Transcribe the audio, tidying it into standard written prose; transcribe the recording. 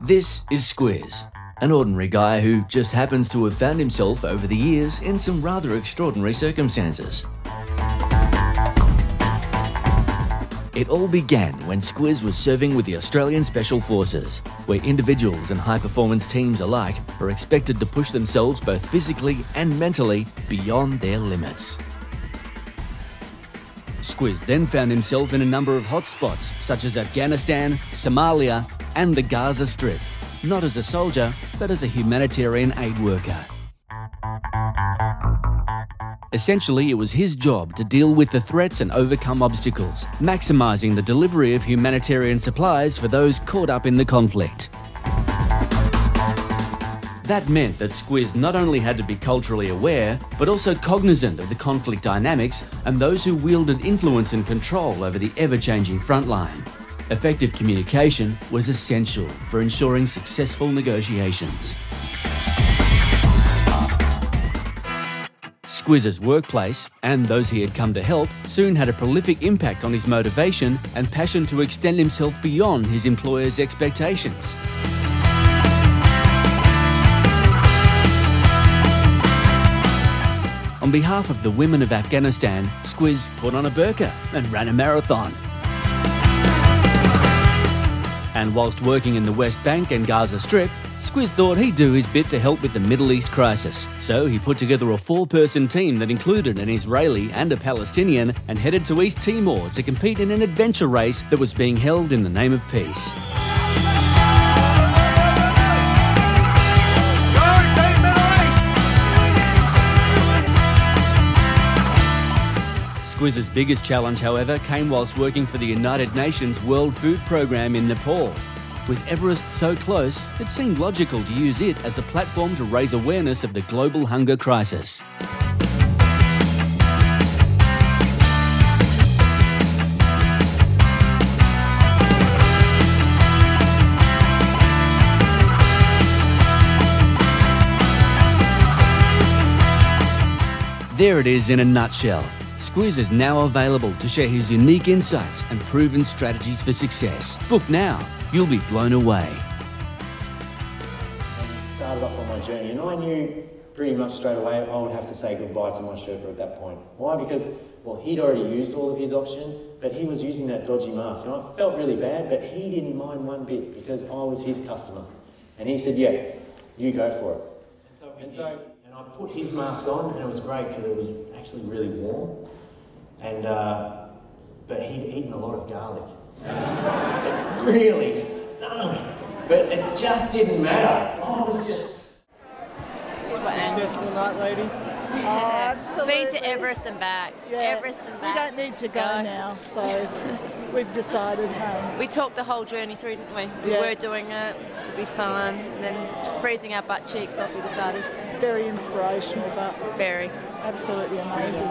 This is Squiz, an ordinary guy who just happens to have found himself over the years in some rather extraordinary circumstances. It all began when Squiz was serving with the Australian Special Forces, where individuals and high-performance teams alike are expected to push themselves both physically and mentally beyond their limits. Squiz then found himself in a number of hotspots such as Afghanistan, Somalia and the Gaza Strip, not as a soldier, but as a humanitarian aid worker. Essentially, it was his job to deal with the threats and overcome obstacles, maximising the delivery of humanitarian supplies for those caught up in the conflict. That meant that Squiz not only had to be culturally aware, but also cognizant of the conflict dynamics and those who wielded influence and control over the ever-changing frontline. Effective communication was essential for ensuring successful negotiations. Squiz's workplace, and those he had come to help, soon had a prolific impact on his motivation and passion to extend himself beyond his employer's expectations. On behalf of the women of Afghanistan, Squiz put on a burqa and ran a marathon. And whilst working in the West Bank and Gaza Strip, Squiz thought he'd do his bit to help with the Middle East crisis. So he put together a 4-person team that included an Israeli and a Palestinian and headed to East Timor to compete in an adventure race that was being held in the name of peace. Squiz's biggest challenge, however, came whilst working for the United Nations World Food Programme in Nepal. With Everest so close, it seemed logical to use it as a platform to raise awareness of the global hunger crisis. There it is in a nutshell. Squiz is now available to share his unique insights and proven strategies for success. Book now. You'll be blown away. I started off on my journey and I knew pretty much straight away I would have to say goodbye to my Sherpa at that point. Why? Because, well, he'd already used all of his option, but he was using that dodgy mask. And I felt really bad, but he didn't mind one bit because I was his customer. And he said, yeah, you go for it. And I put his mask on and it was great because it was actually really warm. And, but he'd eaten a lot of garlic. It really stunk, but it just didn't matter. Oh, it was just... Successful night, ladies? Oh, absolutely. Been to Everest and back. Yeah. Everest and back. We don't need to go now, so we've decided, We talked the whole journey through, didn't we? We were doing it, it'd be fun, and then freezing our butt cheeks off, we decided. Very inspirational, but very. Absolutely amazing.